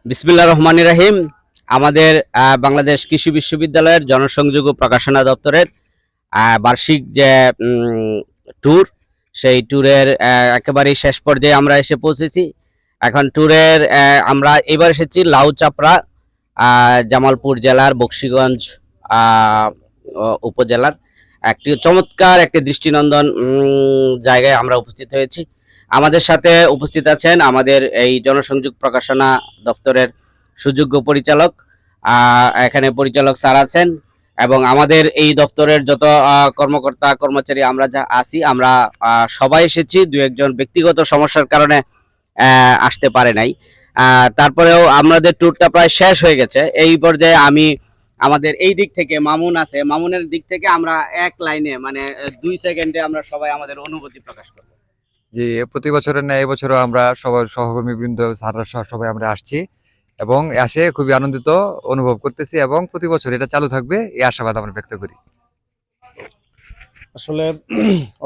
বিসমিল্লাহির রহমানির রহিম। আমাদের বাংলাদেশ কৃষি বিশ্ববিদ্যালয়ের জনসংযোগ ও প্রকাশনা দপ্তরের বার্ষিক যে ট্যুর, সেই ট্যুরের একেবারেই শেষ পর্যায়ে আমরা এসে পৌঁছেছি। এখন ট্যুরের আমরা এবার এসেছি লাউ চাপড়া, জামালপুর জেলার বকশীগঞ্জ উপজেলার একটি চমৎকার একটি দৃষ্টিনন্দন জায়গায় আমরা উপস্থিত হয়েছি। আমাদের সাথে উপস্থিত আছেন আমাদের এই জনসংযোগ প্রকাশনা দপ্তরের সুযোগ্য পরিচালক, এখানে পরিচালক স্যার আছেন, এবং আমাদের এই দপ্তরের যত কর্মকর্তা কর্মচারী আমরা যা আছি, আমরা সবাই এসেছি। দু একজন ব্যক্তিগত সমস্যার কারণে আসতে পারে নাই। তারপরেও আমাদের ট্যুরটা প্রায় শেষ হয়ে গেছে। এই পর্যায়ে আমি আমাদের এই দিক থেকে মামুন আছে, মামুনের দিক থেকে আমরা এক লাইনে মানে 2 সেকেন্ডে আমরা সবাই আমাদের অনুভূতি প্রকাশ করব। জি, প্রতি বছরের ন্যায় এবছরও আমরা সবাই সহকর্মী বৃন্দ স্যাররা সহ সবাই আমরা আসছি এবং আসে খুবই আনন্দিত অনুভব করতেছি এবং প্রতি বছর এটা চালু থাকবে এই আশাবাদ আমরা ব্যক্ত করি। আসলে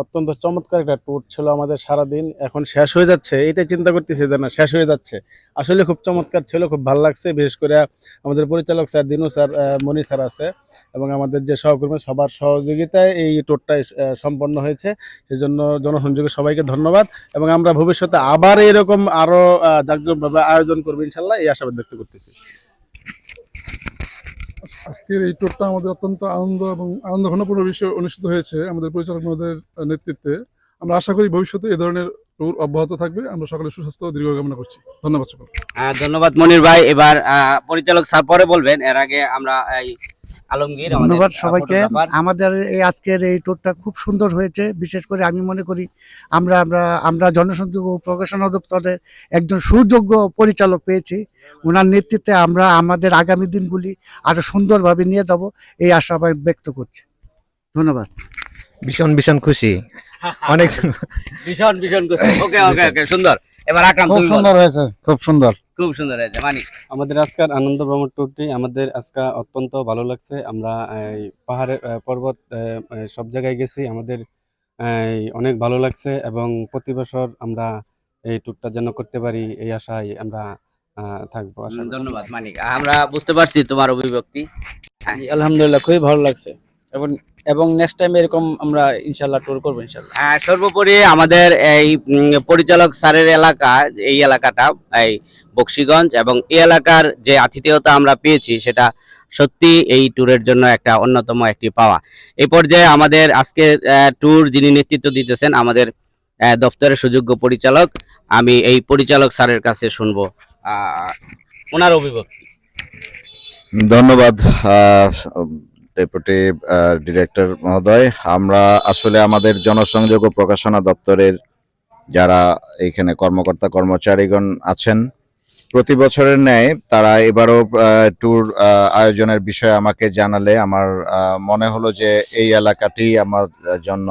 অত্যন্ত চমৎকার একটা ট্যুর ছিল আমাদের সারাদিন, এখন শেষ হয়ে যাচ্ছে এটাই চিন্তা করতেছি যে না শেষ হয়ে যাচ্ছে। আসলে খুব চমৎকার ছিল, খুব ভালো লাগছে। বিশেষ করে আমাদের পরিচালক স্যার দিনু স্যার, মনি স্যার আছে এবং আমাদের যে সহকর্মী সবার সহযোগিতায় এই ট্যুরটা সম্পন্ন হয়েছে। সেজন্য জনসংযোগে সবাইকে ধন্যবাদ এবং আমরা ভবিষ্যতে আবার এরকম আরো জাঁকজমকভাবে আয়োজন করবো ইনশাল্লাহ, এই আশাবাদ ব্যক্ত করতেছি। আজকের এই ট্যুরটা আমাদের অত্যন্ত আনন্দ এবং আনন্দঘনপূর্ণ বিষয় অনুষ্ঠিত হয়েছে আমাদের পরিচালক মহোদয়ের নেতৃত্বে। আমরা আশা করি ভবিষ্যতে এ ধরনের ট্যুর অব্যাহত থাকবে। আমরা সকলের সুস্বাস্থ্য ও দীর্ঘ কামনা করছি। ধন্যবাদ সকল। ধন্যবাদ মনির ভাই। এবার পরিচালক স্যার পরে বলবেন, এর আগে আমরা এই আলমগীর। ধন্যবাদ সবাইকে। আমাদের এই আজকের এই ট্যুরটা খুব সুন্দর হয়েছে। বিশেষ করে আমি মনে করি আমরা আমরা আমরা জনসংযোগ ও প্রকাশনা দপ্তরের একজন সুযোগ্য পরিচালক পেয়েছি। ওনার নেতৃত্বে আমরা আমাদের আগামী দিনগুলি আরো সুন্দরভাবে নিয়ে যাব, এই আশাবাদ ব্যক্ত করছি। ধন্যবাদ। ভীষণ ভীষণ খুশি, অনেক ভীষণ ভীষণ খুশি। ওকে ওকে ওকে, সুন্দর। এবার আকরাম, খুব সুন্দর হয়েছে, খুব সুন্দর, খুব সুন্দর হয়েছে। মানে আমাদের আজকের আনন্দ ভ্রমণ ট্যুরটি আমাদের আজকে অত্যন্ত ভালো লাগছে। আমরা এই পাহাড়ে পর্বত সব জায়গায় গেছি, আমাদের অনেক ভালো লাগছে এবং প্রতি বছর আমরা এই ট্যুরটা যেন করতে পারি এই আশায় আমরা থাকবো। ধন্যবাদ মানিক, আমরা বুঝতে পারছি তোমার অভিব্যক্তি। আলহামদুলিল্লাহ খুবই ভালো লাগছে এবং এবং নেক্সট টাইম এরকম আমরা ইনশাল্লাহ ট্যুর করবো ইনশাল্লাহ। সর্বোপরি আমাদের এই পরিচালক স্যারের এলাকা, এই এলাকাটা এই বকশীগঞ্জ, এবং এই এলাকার যে আতিথেয়তা আমরা পেয়েছি সেটা সত্যি এই ট্যুরের জন্য একটা অন্যতম একটি পাওয়া। এই পর্যায়ে আমাদের আজকে ট্যুর যিনি নেতৃত্ব দিতেছেন আমাদের দপ্তরের সুযোগ্য পরিচালক, আমি এই পরিচালক স্যারের কাছে শুনবো ওনার অভিব্যক্তি। ধন্যবাদ ডেপুটি ডিরেক্টর মহোদয়। আমরা আসলে আমাদের জনসংযোগ ও প্রকাশনা দপ্তরের যারা এখানে কর্মকর্তা কর্মচারীগণ আছেন, প্রতি বছরের ন্যায় তারা এবারও ট্যুর আয়োজনের বিষয়ে আমাকে জানালে আমার মনে হলো যে এই এলাকাটি আমার জন্য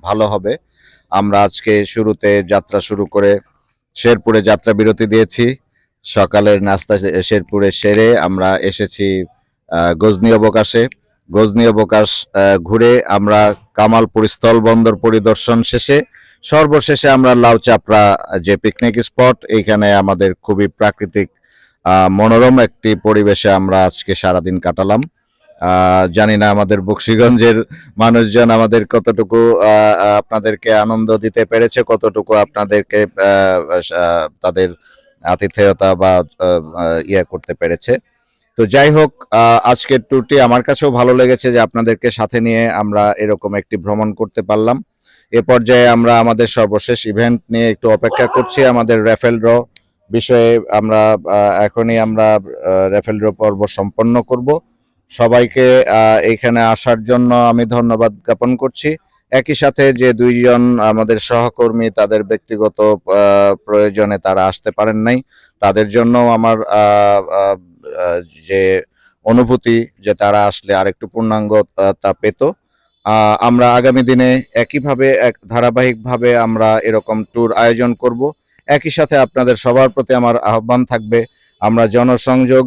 ভালো হবে। আমরা আজকে শুরুতে যাত্রা শুরু করে শেরপুরে যাত্রা বিরতি দিয়েছি। সকালের নাস্তা শেরপুরে সেরে আমরা এসেছি গজনী অবকাশে। গজনী অবকাশ ঘুরে আমরা কামালপুর স্থল বন্দর পরিদর্শন শেষে সর্বশেষে আমরা লাউ চাপড়া যে পিকনিক স্পট, এইখানে আমাদের খুবই প্রাকৃতিক মনোরম একটি পরিবেশে আমরা আজকে সারাদিন কাটালাম। জানি না আমাদের বকশীগঞ্জের মানুষজন আমাদের কতটুকু আপনাদেরকে আনন্দ দিতে পেরেছে, কতটুকু আপনাদেরকে তাদের আতিথেয়তা বা ইয়ে করতে পেরেছে। তো যাই হোক, আজকের ট্যুরটি আমার কাছেও ভালো লেগেছে যে আপনাদেরকে সাথে নিয়ে আমরা এরকম একটি ভ্রমণ করতে পারলাম। এ পর্যায়ে আমরা আমাদের সর্বশেষ ইভেন্ট নিয়ে একটু অপেক্ষা করছি। আমাদের র্যাফেল ড্র বিষয়ে আমরা এখনই আমরা র্যাফেল ড্র পর্ব সম্পন্ন করব। সবাইকে এখানে আসার জন্য আমি ধন্যবাদ জ্ঞাপন করছি। একই সাথে যে দুইজন আমাদের সহকর্মী তাদের ব্যক্তিগত প্রয়োজনে তারা আসতে পারেন নাই, তাদের জন্য আমার যে অনুভূতি যে তারা আসলে আরেকটু পূর্ণাঙ্গতা পেত। আমরা আগামী দিনে একইভাবে ধারাবাহিকভাবে আমরা এরকম ট্যুর আয়োজন করব। একই সাথে আপনাদের সবার প্রতি আমার আহ্বান থাকবে, আমরা জনসংযোগ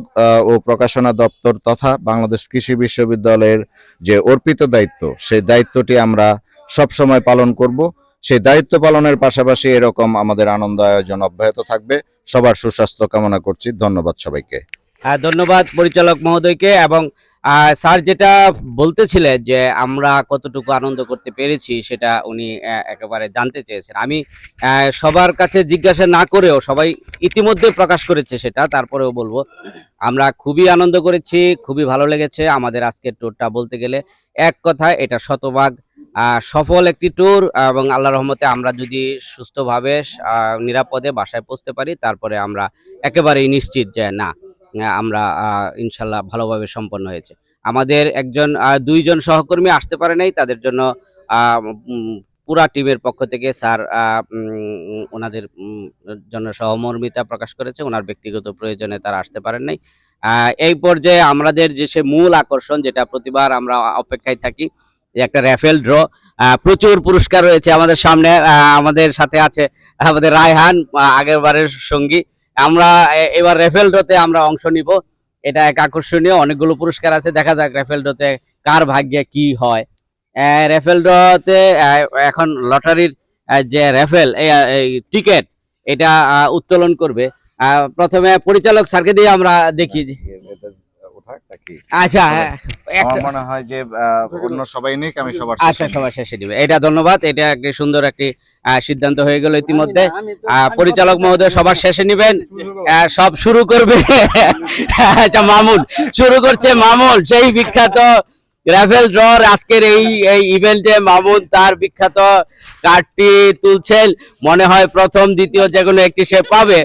ও প্রকাশনা দপ্তর তথা বাংলাদেশ কৃষি বিশ্ববিদ্যালয়ের যে অর্পিত দায়িত্ব, সেই দায়িত্বটি আমরা সবসময় পালন করব। সেই দায়িত্ব পালনের পাশাপাশি এরকম আমাদের আনন্দ আয়োজন অব্যাহত থাকবে। সবার সুস্বাস্থ্য কামনা করছি। ধন্যবাদ সবাইকে। ধন্যবাদ পরিচালক মহোদয়কে। এবং স্যার যেটা বলতেছিলেন যে আমরা কতটুকু আনন্দ করতে পেরেছি সেটা উনি একেবারে জানতে চেয়েছেন। আমি সবার কাছে জিজ্ঞাসা না করেও সবাই ইতিমধ্যে প্রকাশ করেছে সেটা, তারপরেও বলবো আমরা খুবই আনন্দ করেছি, খুবই ভালো লেগেছে। আমাদের আজকের ট্যুরটা বলতে গেলে এক কথায় এটা শতভাগ সফল একটি ট্যুর, এবং আল্লাহর রহমতে আমরা যদি সুস্থভাবে নিরাপদে বাসায় পৌঁছতে পারি তারপরে আমরা একেবারেই নিশ্চিত যে না, আমরা ইনশাল্লাহ ভালোভাবে সম্পন্ন হয়েছে। আমাদের দুইজন সহকর্মী আসতে পারে নাই, তাদের জন্য পুরা টিমের পক্ষ থেকে স্যার ওনাদের জন্য সহমর্মিতা প্রকাশ করেছে। ওনার ব্যক্তিগত প্রয়োজনে তারা আসতে পারেন নাই। এই পর্যায়ে আমাদের যে সে মূল আকর্ষণ, যেটা প্রতিবার আমরা অপেক্ষায় থাকি, যে একটা র্যাফেল ড্র, প্রচুর পুরস্কার রয়েছে আমাদের সামনে। আমাদের সাথে আছে আমাদের রায়হান, আগের বারের সঙ্গী। আমরা এবার রেফেল ড্রতে আমরা অংশ নিব। এটা এক আকর্ষণীয়, অনেকগুলো পুরস্কার আছে। দেখা যাক রেফেল ড্রতে কার ভাগ্যে কি হয়। রেফেল ড্রতে এখন লটারির যে রেফেল এই টিকেট, এটা উত্তোলন করবে। প্রথমে পরিচালক স্যারকে দিয়ে আমরা দেখি। আচ্ছা, আমার মনে হয় যে অন্য সবাই নিক, আমি সবার আচ্ছা, সবার শেষে দিবে। এটা ধন্যবাদ। এটা একটি সুন্দর একটি সিদ্ধান্ত হয়ে গেল ইতিমধ্যে। পরিচালক মহোদয় সবার শেষে নিবেন, সব শুরু করবে। আচ্ছা, মামুন শুরু করছে। মামুন সেই বিখ্যাত রাফেল ড্রর আজকের এই ইভেন্টে মামুন তার বিখ্যাত কার্ডটি তুলছেন। মনে হয় প্রথম দ্বিতীয় যে কোনো একটি সে পাবে।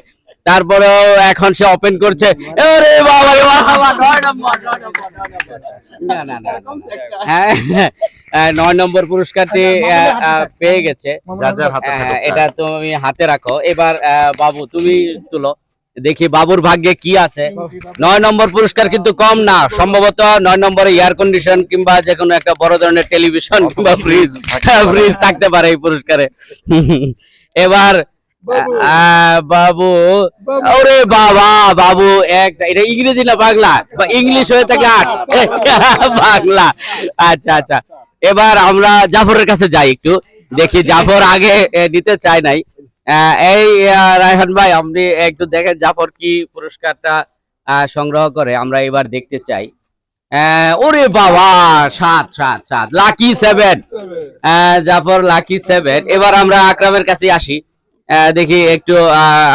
তারপরেও এখন সে ওপেন করছে। আরে বাবা রে বাবা, 9 নম্বর। হ্যাঁ, 9 নম্বর পুরস্কারটি পেয়ে গেছে। এটা তুমি হাতে রাখো। এবার বাবু তুমি তুলো, দেখি বাবুর ভাগ্যে কি আছে। 9 নম্বর পুরস্কার কিন্তু কম না, সম্ভবত 9 নম্বরে এয়ার কন্ডিশন কিংবা যে কোনো একটা বড় ধরনের টেলিভিশন কিংবা ফ্রিজ থাকতে পারে এই পুরস্কারে। এবার বাবু, ওরে বাবা, বাবু একটা, এটা ইংরেজি না বাংলা? ইংলিশ হয়ে থাকে 8, বাংলা। আচ্ছা আচ্ছা, এবার আমরা জাফরের কাছে যাই, একটু দেখি। জাফর আগে নিতে চায় নাই। এই রায়হান ভাই, আপনি একটু দেখেন জাফর কি পুরস্কারটা সংগ্রহ করে, আমরা এবার দেখতে চাই। ওরে বাবা, 7 লাকি 7, জাফর লাকি 7। এবার আমরা আকরামের কাছে আসি, দেখি একটু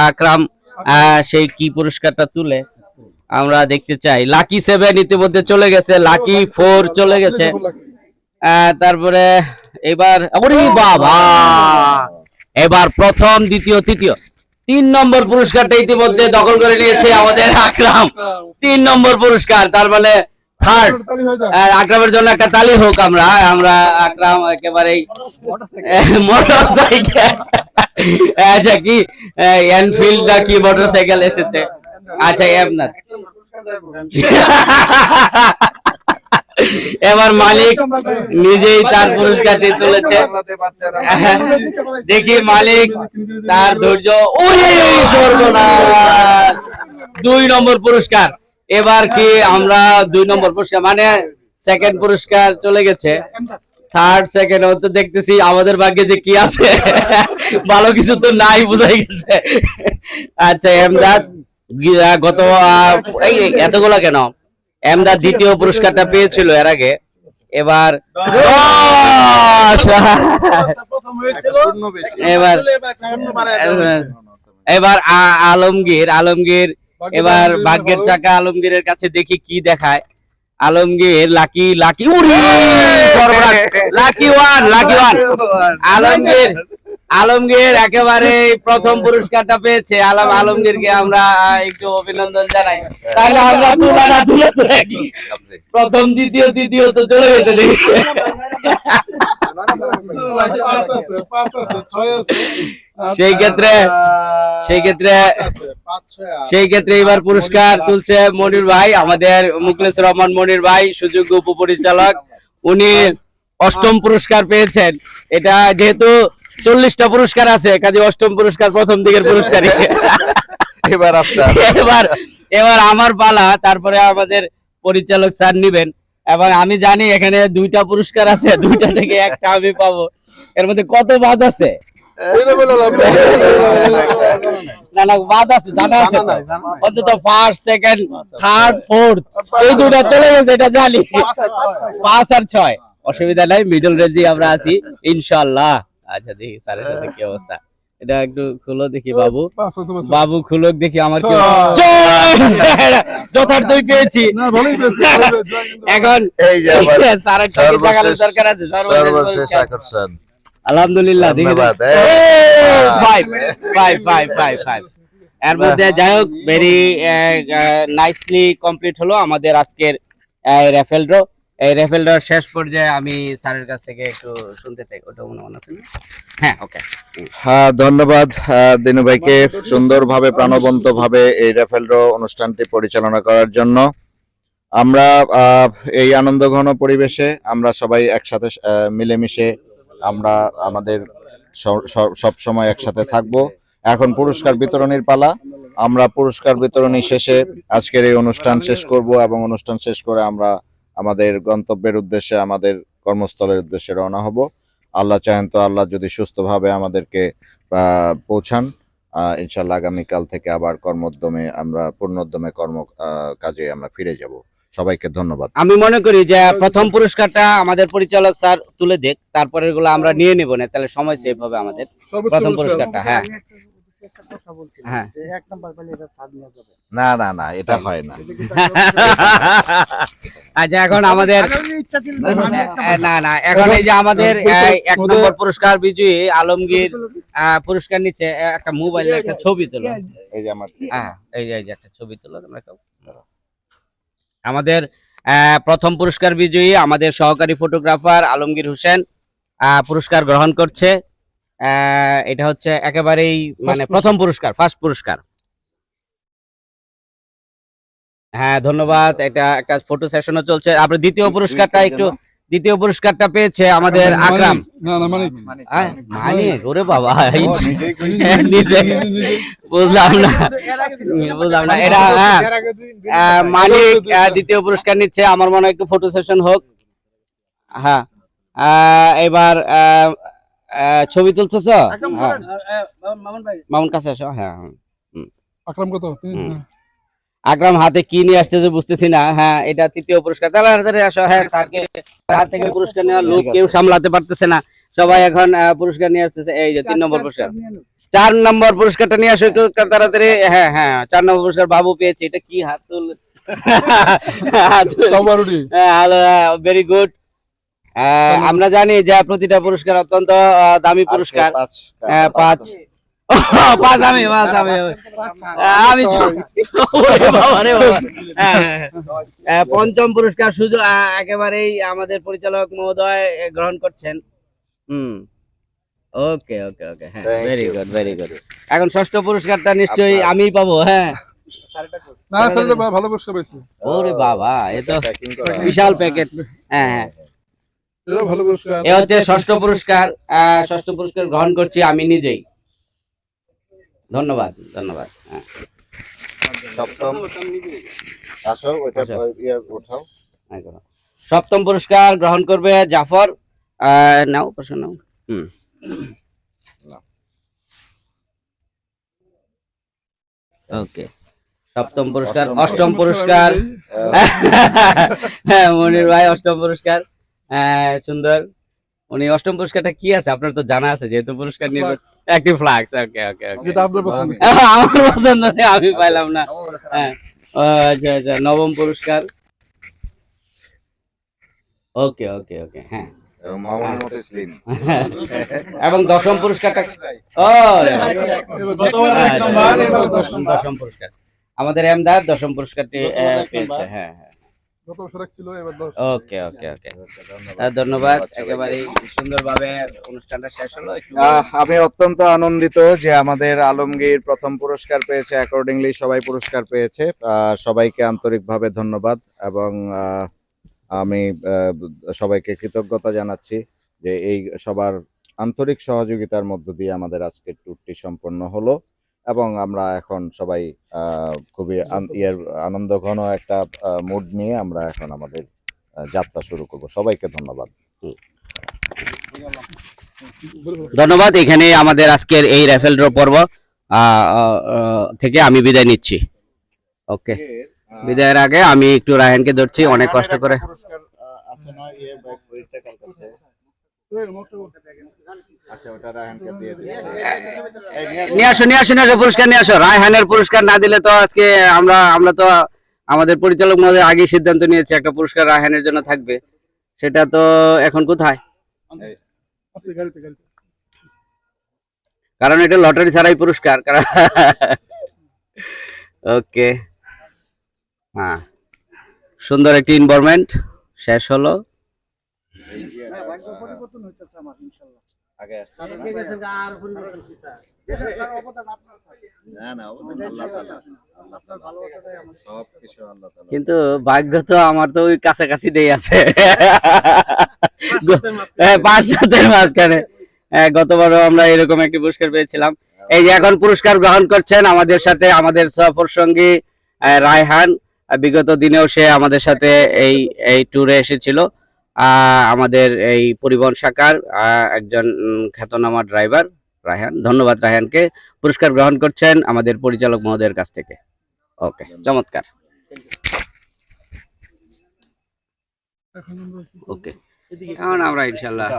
আকরাম সেই কি পুরস্কারটা তুলে আমরা দেখতে চাই। লাকি 7 ইতিমধ্যে চলে গেছে, লাকি 4 চলে গেছে। তারপরে এবার ওরে বাবা, এবার প্রথম দ্বিতীয় তৃতীয় 3 নম্বর পুরস্কারটা ইতিমধ্যে দখল করে নিয়েছে আমাদের আকরাম। 3 নম্বর পুরস্কার, তার মানে থার্ড। আকরামের জন্য একটা তালি হোক। আমরা আকরাম একেবারেই মোটরসাইকেল, আচ্ছা কি এনফিল্ড না কি মোটরসাইকেল এসেছে। আচ্ছা, আপনার এবার মালিক নিজেই তার পুরস্কারটি তুলেছে। দেখি মালিক তার ধৈর্য। ওরে সর্বনাশ, 2 নম্বর পুরস্কার। এবার কি আমরা 2 নম্বর পুরস্কার মানে সেকেন্ড পুরস্কার চলে গেছে। থার্ড সেকেন্ড তো দেখতেছি আমাদের ভাগ্যে যে কি আছে, ভালো কিছু তো নাই, বোঝাই গেছে। আচ্ছা, এমদাদ গত এতগুলো কেন, এমদাদ দ্বিতীয় পুরস্কারটা পেয়েছিল এর আগে। এবার এবার আলমগীর এবার ভাগ্যের চাকা আলমগীরের কাছে, দেখি কি দেখায়। Alamgir lucky lucky lucky one Alamgir একেবারে প্রথম পুরস্কারটা পেয়েছে। আলমগীরকে আমরা একটু অভিনন্দন জানাই। তাহলে আমরা তুলে প্রথম দ্বিতীয় তৃতীয় তো চলে গেছে। সেই ক্ষেত্রে এবার পুরস্কার তুলছে মনির ভাই, আমাদের মুখলেস রহমান মনির ভাই, সুযোগ্য উপপরিচালক। উনি 8ম পুরস্কার পেয়েছেন। এটা যেহেতু 40টা পুরস্কার আছে, কাজে 8ম পুরস্কার প্রথম দিকের পুরস্কারই। এবার আমার পালা, তারপরে আমাদের পরিচালক স্যার নিবেন। এবং আমি জানি এখানে 2টা পুরস্কার আছে, 2টা থেকে একটা আমি পাবো। এর মধ্যে কত বাদ আছে? না না বাদ আছে, জানা আছে তো। অন্তত ফার্স্ট সেকেন্ড থার্ড ফোর্থ এই দুটো চলে গেছে, এটা জানি। 5 আর 6 অসুবিধা নাই, মিডল রেঞ্জে আমরা আছি ইনশাআল্লাহ। আচ্ছা দেখি স্যারের সাথে কি অবস্থা, এটা একটু খুলো দেখি বাবু, বাবু খুলুক দেখি আমার কি যথার্থই পেয়েছি। এখন এই যে আমার স্যারের দরকার আছে সর্বশেষ আকর্ষণ। আলহামদুলিল্লাহ দেখি ধন্যবাদ। 5 এর মধ্যে যাই হোক ভেরি নাইসলি কমপ্লিট হলো আমাদের আজকের রেফেল ড্র। এই রেফেল ড্র শেষ পর্যায়ে আমি স্যারের কাছ থেকে একটু শুনতে চাই, ওটা মনে আছে না? হ্যাঁ ওকে। হ্যাঁ, ধন্যবাদ দিনু ভাইকে সুন্দরভাবে প্রাণবন্ত ভাবে এই রেফেল ড্র অনুষ্ঠানটি পরিচালনা করার জন্য। আমরা এই আনন্দঘন পরিবেশে আমরা সবাই একসাথে মিলেমিশে আমরা আমাদের সব সময় একসাথে থাকব। এখন পুরস্কার বিতরণীর পালা। আমরা পুরস্কার বিতরণী শেষে আজকের এই অনুষ্ঠান শেষ করব এবং অনুষ্ঠান শেষ করে আমরা আমাদের গন্তব্যের উদ্দেশ্যে, আমাদের কর্মস্থলের উদ্দেশ্যে রওনা হব। আল্লাহ চাহেন তো, আল্লাহ যদি সুস্থভাবে আমাদেরকে পৌঁছান, ইনশাল্লাহ আগামীকাল থেকে আবার আমরা পূর্ণোদ্যমে কাজে আমরা ফিরে যাব। সবাইকে ধন্যবাদ। আমি মনে করি যে প্রথম পুরস্কারটা আমাদের পরিচালক স্যার তুলে দেখ, তারপরে এগুলো আমরা নিয়ে নেব না, তাহলে সময় সেভ হবে আমাদের। প্রথম পুরস্কারটা হ্যাঁ হ্যাঁ না না না, এটা হয় না। আচ্ছা এখন আমাদের না না এখন এই যে আমাদের 1 নম্বর পুরস্কার বিজয়ী আলমগীর পুরস্কার নিচ্ছে, একটা মোবাইলে একটা ছবি তোলো। এই যে আমার হ্যাঁ এই যে একটা ছবি তোলো তোমরা কেউ। আমাদের প্রথম পুরস্কার বিজয়ী আমাদের সহকারী ফটোগ্রাফার আলমগীর হোসেন পুরস্কার গ্রহণ করছে। এটা হচ্ছে একেবারেই মানে প্রথম পুরস্কার, ফার্স্ট পুরস্কার। হ্যাঁ ধন্যবাদ। এটা একটা ফটো সেশনও চলছে। আপনার দ্বিতীয় পুরস্কারটা পেয়েছে আমাদের আকরাম। মানিক, ওরে বাবা, বুঝলাম না এটা। হ্যাঁ মানিক দ্বিতীয় পুরস্কার নিচ্ছে, আমার মনে হয় একটু ফটো সেশন হোক। হ্যাঁ এবার ছবি তুলতেছ? মামুন কাছে আসো। হ্যাঁ আকরাম কত? আকরাম হাতে কি নিয়ে আসছে যে বুঝতেছি না। হ্যাঁ এটা তৃতীয় পুরস্কার। তাহলে আসো। হ্যাঁ স্যারকে হাত থেকে পুরস্কার নেওয়ার লোক কেউ সামলাতে পারতেছে না, সবাই এখন পুরস্কার নিয়ে আসতেছে। এই যে 3 নম্বর পুরস্কার, 4 নম্বর পুরস্কারটা নিয়ে আসো একটু তাড়াতাড়ি। হ্যাঁ হ্যাঁ 4 নম্বর পুরস্কার বাবু পেয়েছে। এটা কি হাত তুল? Very good. আমরা জানি যে প্রতিটা পুরস্কার অত্যন্ত দামি পুরস্কার। 5 পঞ্চম পুরস্কার সুযোগ একেবারেই আমাদের পরিচালক মহোদয় গ্রহণ করছেন। ওকে ওকে ওকে হ্যাঁ ভেরি গুড। এখন ষষ্ঠ পুরস্কারটা নিশ্চয়ই আমিই পাবো। হ্যাঁ ভালো পুরস্কার পাইছে। ওরে বাবা, এ তো বিশাল প্যাকেট। হ্যাঁ হ্যাঁ ভালো পুরস্কার। এ হচ্ছে ষষ্ঠ পুরস্কার। ষষ্ঠ পুরস্কার গ্রহণ করছি আমি নিজেই। ধন্যবাদ। হ্যাঁ সপ্তম পুরস্কার গ্রহণ করবে জাফর। নাও প্রশ্ন নাও। ওকে সপ্তম পুরস্কার। অষ্টম পুরস্কার হ্যাঁ মনির ভাই অষ্টম পুরস্কার। সুন্দর। উনি অষ্টম পুরস্কারটা কি আছে আপনার তো জানা আছে, যেহেতু পুরস্কার নিয়ে একটি ফ্লাক্স। ওকে ওকে ওকে আমার পছন্দ নেই, আমি পাইলাম না। হ্যাঁ আচ্ছা আচ্ছা নবম পুরস্কার। ওকে ওকে ওকে হ্যাঁ এবং দশম পুরস্কারটা দশম পুরস্কার আমাদের এমদাদ দশম পুরস্কারটি পেয়েছে। হ্যাঁ হ্যাঁ ওকে ওকে ওকে ধন্যবাদ। একেবারে সুন্দরভাবে অনুষ্ঠানটা শেষ হলো। আমি অত্যন্ত আনন্দিত যে আমাদের আলমগীর প্রথম পুরস্কার পেয়েছে, অ্যাকর্ডিংলি সবাই পুরস্কার পেয়েছে। সবাইকে আন্তরিকভাবে ধন্যবাদ এবং আমি সবাইকে কৃতজ্ঞতা জানাচ্ছি যে এই সবার আন্তরিক সহযোগিতার মধ্য দিয়ে আমাদের আজকের ট্যুরটি সম্পন্ন হলো এবং আমরা এখন সবাই খুবই আনন্দঘন একটা মুড নিয়ে আমরা এখন আমাদের যাত্রা শুরু করব। সবাইকে ধন্যবাদ। ধন্যবাদ। এখানে আমাদের আজকের এই রাইফেল ড্র পর্ব থেকে আমি বিদায় নিচ্ছি। ওকে, বিদায়ের আগে আমি একটু রায়হানকে ধরছি, অনেক কষ্ট করে। নিয়ে আসো পুরস্কার নিয়ে আসো। রায়হানের পুরস্কার না দিলে তো আজকে আমরা তো আমাদের পরিচালক মহোদয় আগে সিদ্ধান্ত নিয়েছে একটা পুরস্কার রায়হানের জন্য থাকবে, সেটা তো এখন কোথায়? কারণ এটা লটারি ছাড়াই পুরস্কার। ওকে, হ্যাঁ, সুন্দর একটি ইনভলভমেন্ট শেষ হলো। কিন্তু ভাগ্য তো আমার তো ওই কাছাকাছি দিয়ে আছে, 5-7 মাঝখানে। গতবারও আমরা এরকম একটি পুরস্কার পেয়েছিলাম। এই যে এখন পুরস্কার গ্রহণ করছেন আমাদের সাথে আমাদের সফর সঙ্গী রায়হান। বিগত দিনেও সে আমাদের সাথে এই ট্যুরে এসেছিল। আমাদের এই পরিবহন শাখার একজন খ্যাতনামা ড্রাইভার রায়হান। ধন্যবাদ রায়হানকে। পুরস্কার গ্রহণ করছেন আমাদের পরিচালক মহোদয়ের কাছ থেকে। ওকে, চমৎকার। ওকে, এখন আমরা ইনশাল্লাহ